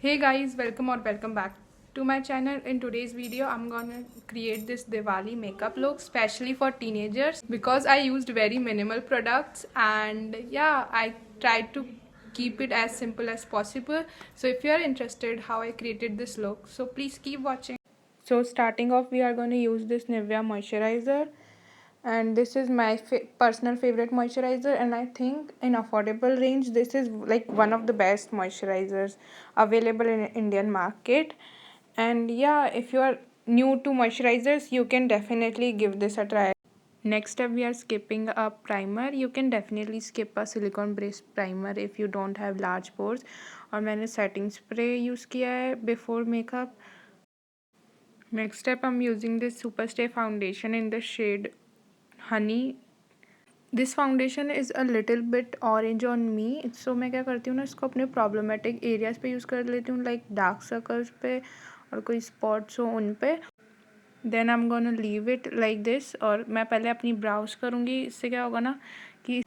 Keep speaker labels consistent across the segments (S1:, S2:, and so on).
S1: Hey guys, welcome or welcome back to my channel. In today's video I'm gonna create this Diwali makeup look especially for teenagers because I used very minimal products, and yeah, I tried to keep it as simple as possible. So if you are interested how I created this look, so please keep watching. So starting off, we are going to use this Nivea moisturizer, and this is my personal favorite moisturizer, and I think in affordable range this is like one of the best moisturizers available in Indian market. And yeah, if you are new to moisturizers, you can definitely give this a try. Next up, we are skipping a primer. You can definitely skip a silicone based primer if you don't have large pores. और मैंने setting spray use किया है before makeup. Next step, I'm using this Superstay foundation in the shade Honey. This foundation is a little bit orange on me, so मैं क्या करती हूँ ना, इसको अपने प्रॉब्लमेटिक एरियाज़ पे यूज़ कर लेती हूँ, लाइक डार्क सर्कल्स पे और कोई स्पॉट्स हो उन पे. Then I am gonna leave it like this. और मैं पहले अपनी ब्राउज करूँगी. इससे क्या होगा ना कि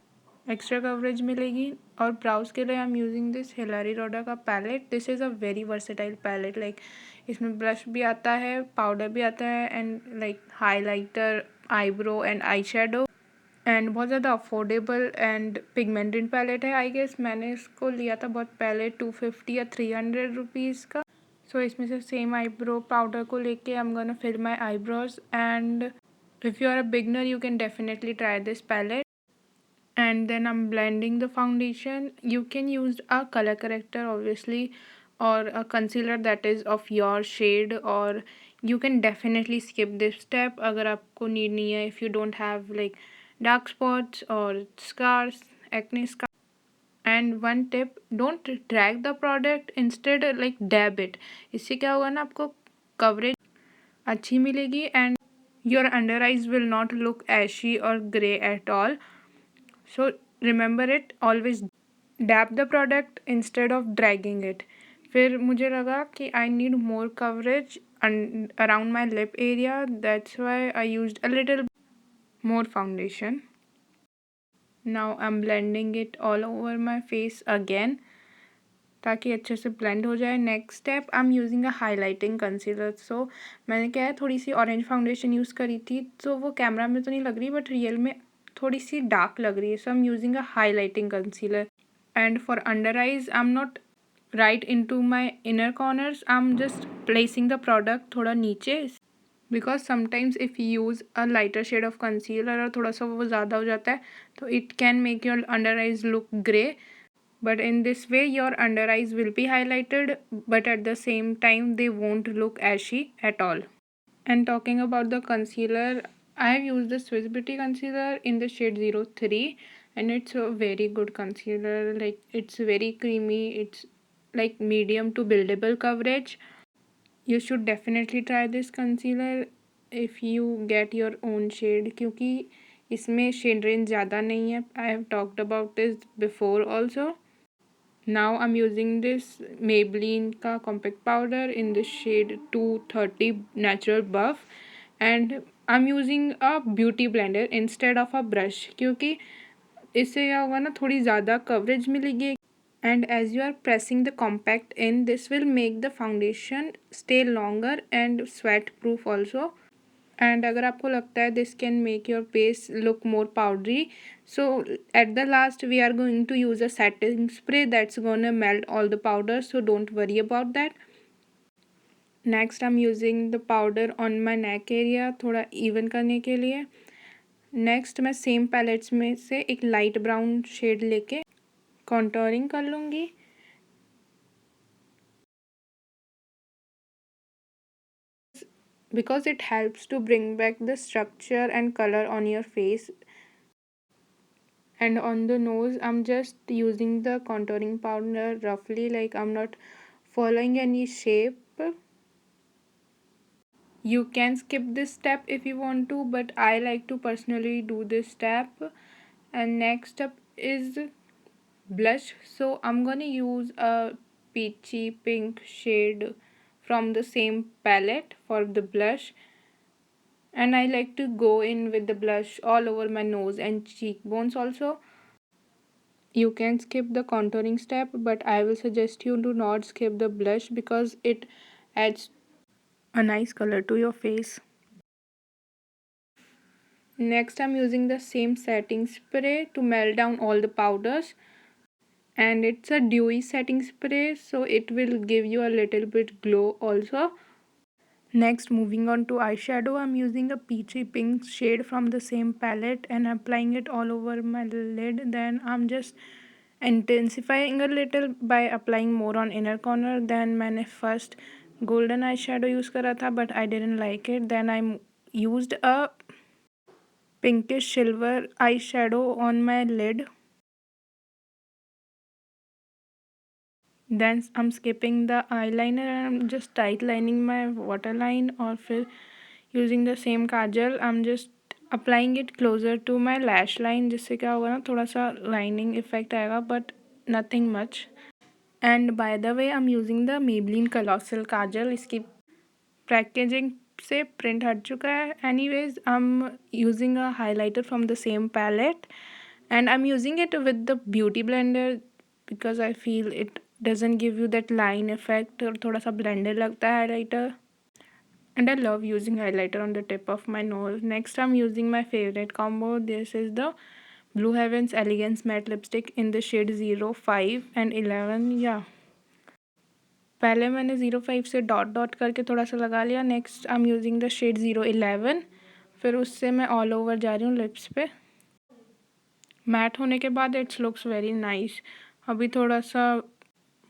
S1: एक्स्ट्रा कवरेज मिलेगी. और ब्राउज के लिए I am using this Hilary Rhoda का palette. This is a very versatile palette. Like इसमें ब्रश भी आता है, पाउडर भी आता है, and like highlighter, eyebrow and eye shadow. And बहुत ज़्यादा अफोर्डेबल एंड पिगमेंटेड पैलेट है. आई गेस मैंने इसको लिया था बहुत पहले 250 या 300 रुपीज़ का. सो इसमें से सेम आईब्रो पाउडर को लेके I am gonna fill my eyebrows. And if you are a beginner you can definitely try this palette. And then I'm blending the foundation. You can use a color corrector obviously, or a concealer that is of your shade, or you can definitely skip this step अगर आपको need नहीं है, if you don't have like dark spots or scars, acne scars. And one tip, don't drag the product, instead like dab it. इससे क्या होगा ना, आपको coverage अच्छी मिलेगी and your under eyes will not look ashy or grey at all. So remember it, always dab the product instead of dragging it. फिर मुझे लगा कि I need more coverage around my lip area, that's why I used a little more foundation. Now I'm blending it all over my face again ताकि अच्छे से blend हो जाए. Next step, I am using a highlighting concealer. So मैंने क्या है, थोड़ी सी orange foundation use करी थी, तो वो कैमरा में तो नहीं लग रही बट रियल में थोड़ी सी डार्क लग रही है. So I am using a highlighting concealer. And for under eyes I am not right into my inner corners, I'm just placing the product थोड़ा नीचे, because sometimes if you use a lighter shade of concealer और थोड़ा सा वो ज़्यादा हो जाता है तो it can make your under eyes look grey. But in this way your under eyes will be highlighted, but at the same time they won't look ashy at all. And talking about the concealer, I have used the Swiss Beauty concealer in the shade 03, and it's a very good concealer. Like it's very creamy, it's like medium to buildable coverage. You should definitely try this concealer if you get your own shade, क्योंकि इसमें shade range ज़्यादा नहीं है. I have talked about this before also. Now I'm using this Maybelline का compact powder in the shade 230 natural buff, and I'm using a beauty blender instead of a brush, क्योंकि इससे क्या होगा ना, थोड़ी ज़्यादा coverage मिलेगी. And as you are pressing the compact in, this will make the foundation stay longer and sweat proof also. And अगर आपको लगता है this can make your base look more powdery, so at the last we are going to use a setting spray that's gonna melt all the powder, so don't worry about that. Next I'm using the powder on my neck area थोड़ा even करने के लिए. Next मैं same pallets में से एक light brown shade लेके contouring कर लूँगी. Because it helps to bring back the structure and color on your face. And on the nose I'm just using the contouring powder roughly, like I'm not following any shape. You can skip this step if you want to, but I like to personally do this step. And next up is blush. So I'm gonna use a peachy pink shade from the same palette for the blush, and I like to go in with the blush all over my nose and cheekbones also. you can skip the contouring step, but I will suggest you do not skip the blush because it adds a nice color to your face. Next, I'm using the same setting spray to melt down all the powders, and it's a dewy setting spray, so it will give you a little bit glow also. Next, moving on to eyeshadow, I'm using a peachy pink shade from the same palette and applying it all over my lid. Then I'm just intensifying a little by applying more on inner corner. Then मैंने first golden eyeshadow use करा था, but I didn't like it. Then I used a pinkish silver eyeshadow on my lid. Then I'm skipping the eyeliner and I'm just tight lining my waterline, or फिर using the same kajal I'm just applying it closer to my lash line, जिससे क्या होगा ना, थोड़ा सा lining effect आएगा, but nothing much. And by the way, I'm using the Maybelline Colossal Kajal. इसकी packaging से प्रिंट हट चुका है. Anyways, I'm using a highlighter from the same palette and I'm using it with the beauty blender because I feel it doesn't give you that line effect और थोड़ा सा blended लगता है highlighter. And I love using highlighter on the tip of my nose. Next, I'm using my favorite combo. This is the Blue Heavens Elegance Matte Lipstick in the shade 05 and 11. Yeah. पहले मैंने 05 से dot dot करके थोड़ा सा लगा लिया. Next I am using the shade 011. फिर उससे मैं ऑल ओवर जा रही हूँ लिप्स पे. मैट होने के बाद इट्स लुक्स वेरी नाइस. अभी थोड़ा सा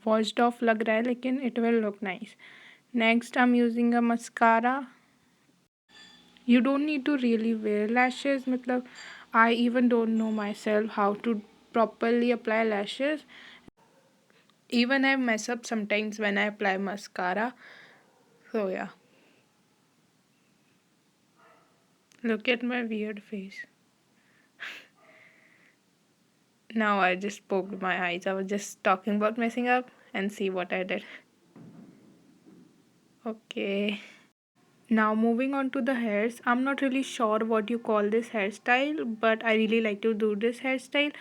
S1: वॉश्ड ऑफ लग रहा है लेकिन it will look nice. Next I am using a mascara. You don't need to really wear lashes. मतलब I even don't know myself how to properly apply lashes. Even I mess up sometimes when I apply mascara. So yeah. Look at my weird face. Now I just poked my eyes. I was just talking about messing up and see what I did. Okay. Now moving on to the hairs. I'm not really sure what you call this hairstyle, but I really like to do this hairstyle.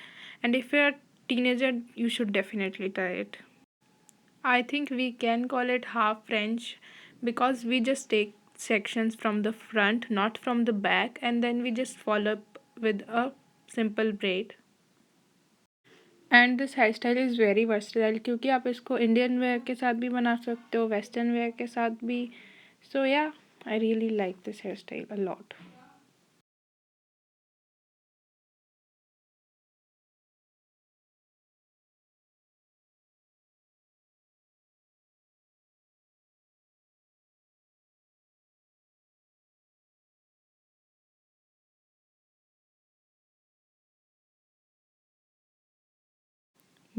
S1: And if you're a teenager, you should definitely try it. I think we can call it half French because we just take sections from the front, not from the back, and then we just follow up with a simple braid. And this hair style is very versatile क्योंकि आप इसको Indian wear के साथ भी बना सकते हो, western wear के साथ भी. So yeah, I really like this hair style a lot.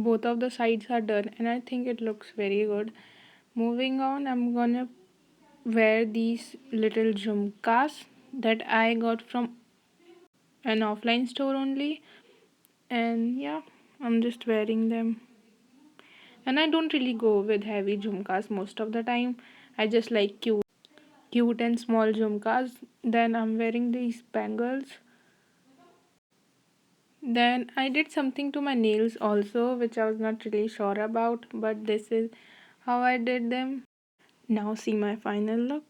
S1: Both of the sides are done and I think it looks very good. Moving on, I'm gonna wear these little jhumkas that I got from an offline store only, and yeah, I'm just wearing them. And I don't really go with heavy jhumkas most of the time. I just like cute and small jhumkas. Then I'm wearing these bangles. Then I did something to my nails also, which I was not really sure about, but this is how I did them. Now see my final look.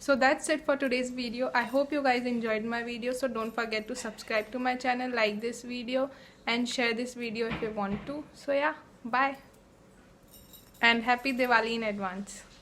S1: So that's it for today's video. I hope you guys enjoyed my video. So don't forget to subscribe to my channel, like this video and share this video if you want to. So yeah, bye and happy Diwali in advance.